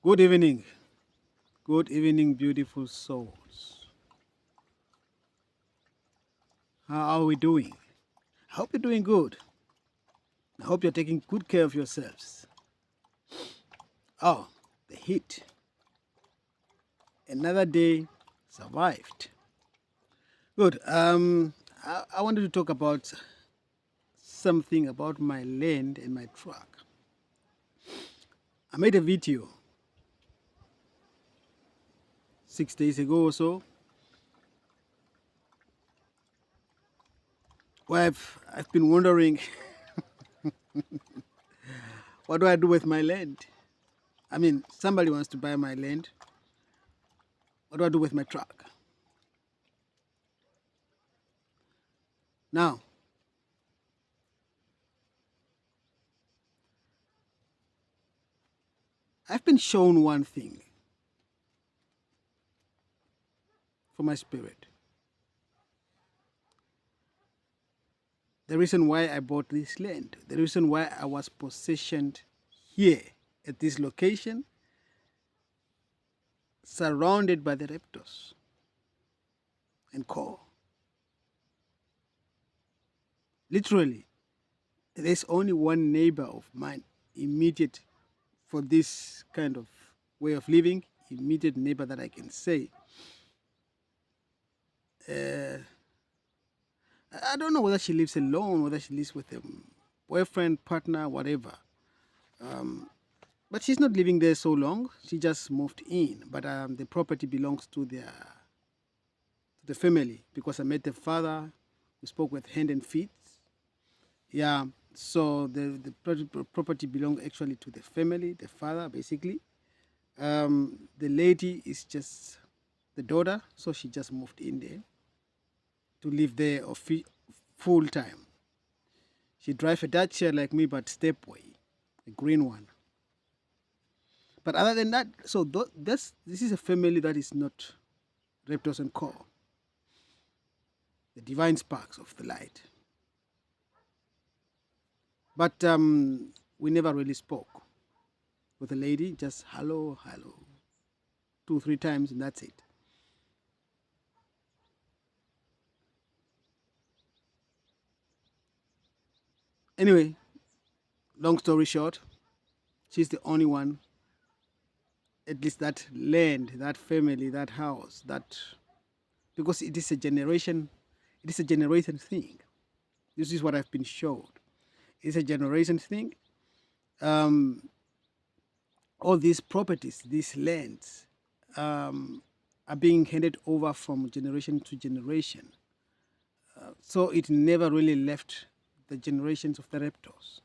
Good evening. Good evening, beautiful souls. How are we doing? I hope you're doing good. I hope you're taking good care of yourselves. Oh, the heat. Another day survived. Good. I wanted to talk about something about my land and my truck. I made a video 6 days ago or so where I've been wondering what do I do with my land? I mean, somebody wants to buy my land. What do I do with my truck? Now, I've been shown one thing for my spirit. The reason why I bought this land, the reason why I was positioned here at this location, surrounded by the raptors and co. Literally, there's only one neighbor of mine, immediate for this kind of way of living, immediate neighbor that I can say. I don't know whether she lives alone, whether she lives with a boyfriend, partner, whatever. But she's not living there so long. She just moved in. But the property belongs to the family because I met the father. We spoke with hand and feet. Yeah. So the property belongs actually to the family, the father, basically. The lady is just the daughter, so she just moved in there to live there full time. She drives a Dutch chair like me, but stepway, a green one. But other than that, so this is a family that is not Raptors and Co. The divine sparks of the light. But we never really spoke with the lady, just hello, hello, 2, 3 times, and that's it. Anyway, long story short, she's the only one, at least that land, that family, that house, that because it is a generation thing. This is what I've been showed. It's a generation thing. All these properties, these lands, are being handed over from generation to generation. So it never really left the generations of the raptors.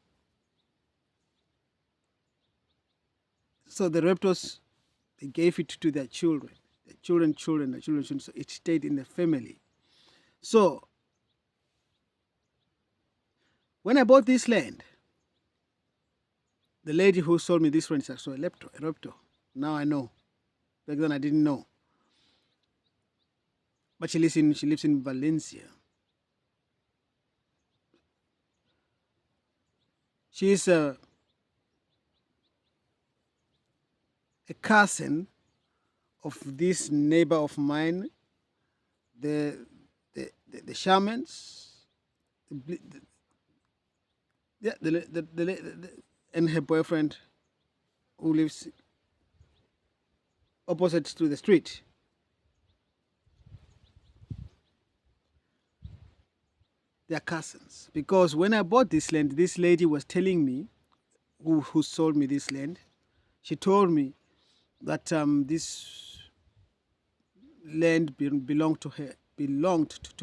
So the raptors, they gave it to their children, their children. So it stayed in the family. So when I bought this land, the lady who sold me this one is actually a raptor. Now I know. Back then I didn't know. But she lives in Valencia. She is a cousin of this neighbor of mine, the shamans, and her boyfriend who lives opposite to the street. They are cousins. Because when I bought this land, this lady was telling me, who sold me this land, she told me that this land belonged to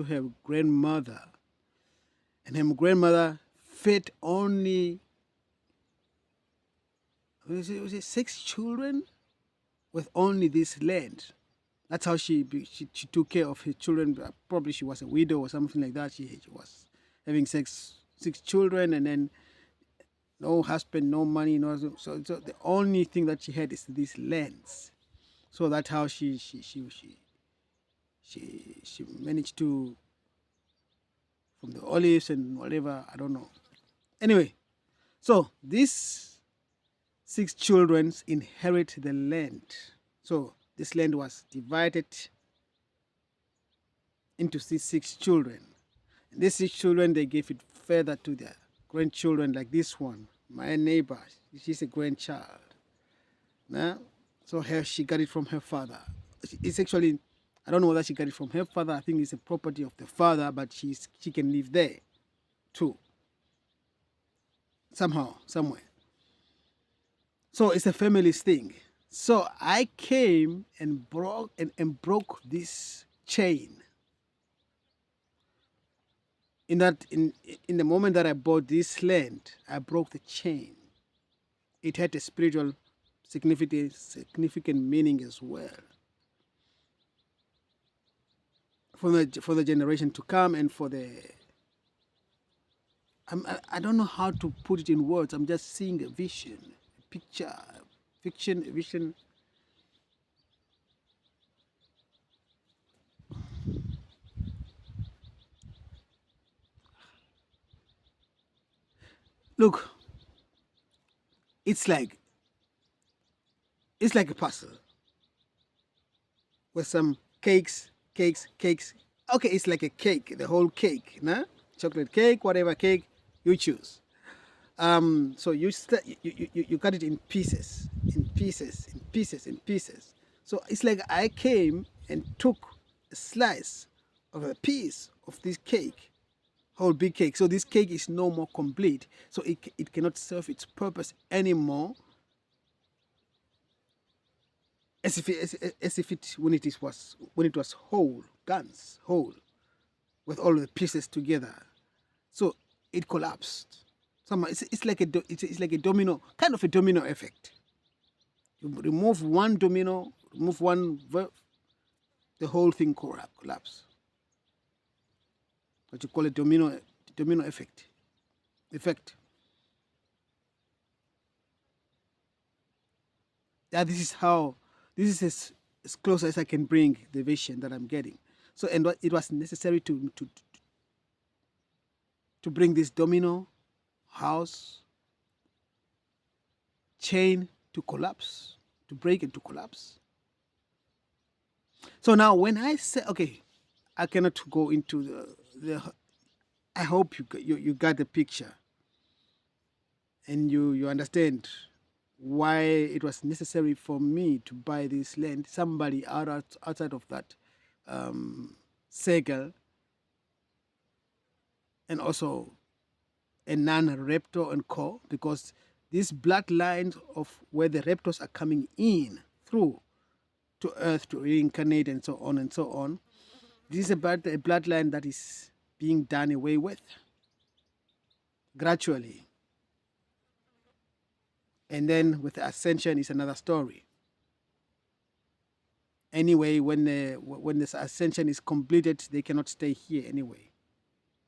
her grandmother, and her grandmother fed only was it 6 children with only this land. That's how she took care of her children. Probably she was a widow or something like that. She was having six children, and then no husband, no money, no. So the only thing that she had is these lands. So that's how she managed to, from the olives and whatever, I don't know. Anyway, so this 6 children inherit the land. So this land was divided into these 6 children. These 6 children, they gave it further to their grandchildren, like this one, my neighbor. She's a grandchild. Nah? So she got it from her father. It's actually, I don't know whether she got it from her father. I think it's a property of the father, but she can live there too. Somehow, somewhere. So it's a family's thing. So I came and broke this chain. In the moment that I bought this land, I broke the chain. It had a spiritual significant meaning as well for the generation to come, and for the I don't know how to put it in words. I'm just seeing a vision, a picture, fiction, a vision. Look, it's like a puzzle with some cakes. Okay, it's like a cake, the whole cake, nah? Chocolate cake, whatever cake you choose. So you cut it in pieces. So it's like I came and took a slice of a piece of this cake, whole big cake. So this cake is no more complete. So it cannot serve its purpose anymore. As if it when it was whole, guns whole, with all the pieces together. So it collapsed. It's like a domino, kind of a domino effect. You remove one domino, remove one verb, the whole thing collapse. What you call a domino effect. Yeah, this is as close as I can bring the vision that I'm getting. So, and it was necessary to bring this domino house chain to collapse, to break and to collapse. So now when I say, okay, I cannot go into the I hope you got the picture, and you understand why it was necessary for me to buy this land. Somebody outside of that circle, and also a non-raptor and co, because these bloodlines of where the raptors are coming in through to Earth to reincarnate and so on and so on, this is about a bloodline that is being done away with gradually. And then with the ascension is another story. Anyway, when this ascension is completed, they cannot stay here anyway,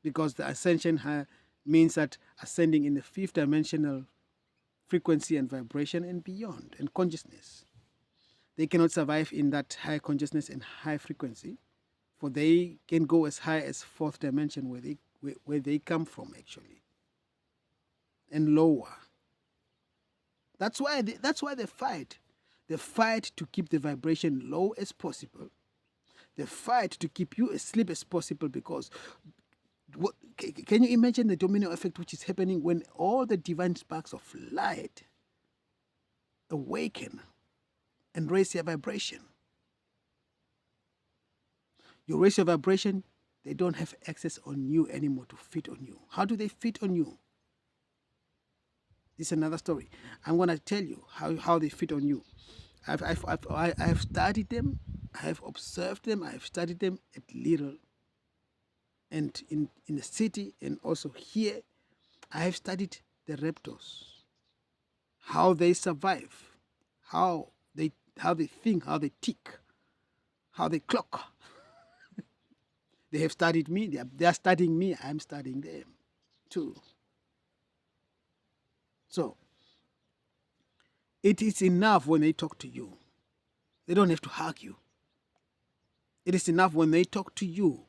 because the ascension means that ascending in the 5th dimensional frequency and vibration and beyond, and consciousness. They cannot survive in that high consciousness and high frequency, for they can go as high as 4th dimension where they come from actually, and lower. That's why they fight. They fight to keep the vibration low as possible. They fight to keep you asleep as possible, because can you imagine the domino effect which is happening when all the divine sparks of light awaken and raise their vibration? You raise your vibration, they don't have access on you anymore to feed on you. How do they feed on you? This is another story. I'm going to tell you how they feed on you. I've studied them, I have observed them, I have studied them at little. And in the city and also here, I have studied the raptors, how they survive, how they think, how they tick, how they clock. They have studied me, they are studying me, I'm studying them too. So, it is enough when they talk to you. They don't have to hug you. It is enough when they talk to you.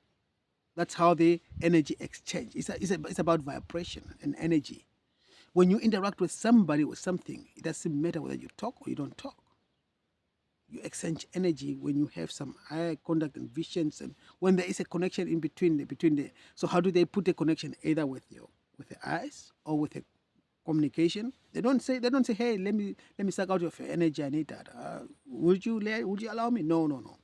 That's how the energy exchange. It's about vibration and energy. When you interact with somebody or something, it doesn't matter whether you talk or you don't talk. You exchange energy when you have some eye contact and visions, and when there is a connection in between the. So how do they put a connection either with the eyes or with a communication? They don't say, hey, let me suck out of your energy. I need that. Would you allow me? No, no, no.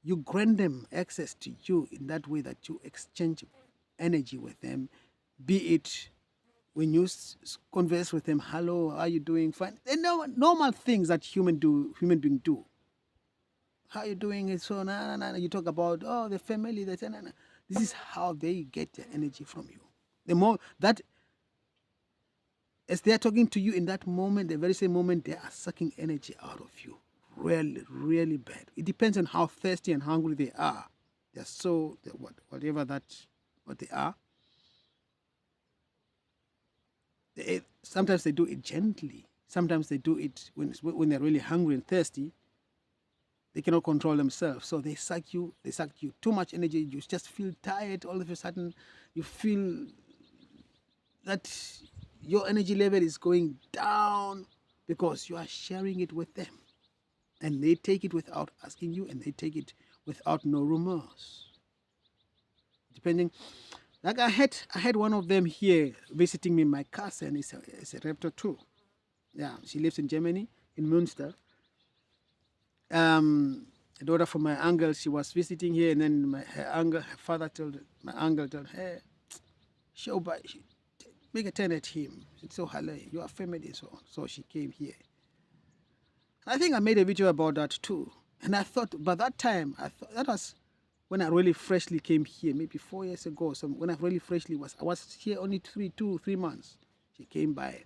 You grant them access to you in that way that you exchange energy with them, be it when you converse with them, hello, how are you doing? Fine. They know normal things that human beings do. How are you doing? And so, you talk about, oh, the family, this is how they get their energy from you. The more that, as they are talking to you in that moment, the very same moment, they are sucking energy out of you. Really, really bad. It depends on how thirsty and hungry they are. They're so, whatever what they are. Sometimes they do it gently. Sometimes they do it when they're really hungry and thirsty. They cannot control themselves, so they suck you too much energy. You just feel tired. All of a sudden, you feel that your energy level is going down because you are sharing it with them, and they take it without asking you, and they take it without no remorse. Depending. Like I had one of them here visiting me. My cousin is a raptor too. Yeah, she lives in Germany, in Münster. A daughter from my uncle, she was visiting here, and then my uncle told her, make a turn at him. She said, so hello, you are family, so on. So she came here. I think I made a video about that too. And I thought, by that time, that was when I really freshly came here, maybe 4 years ago. So when I really freshly I was here only 3 months. She came by,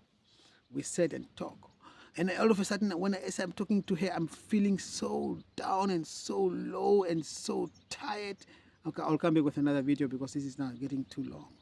we sat and talked. And all of a sudden, as I'm talking to her, I'm feeling so down and so low and so tired. Okay, I'll come back with another video because this is now getting too long.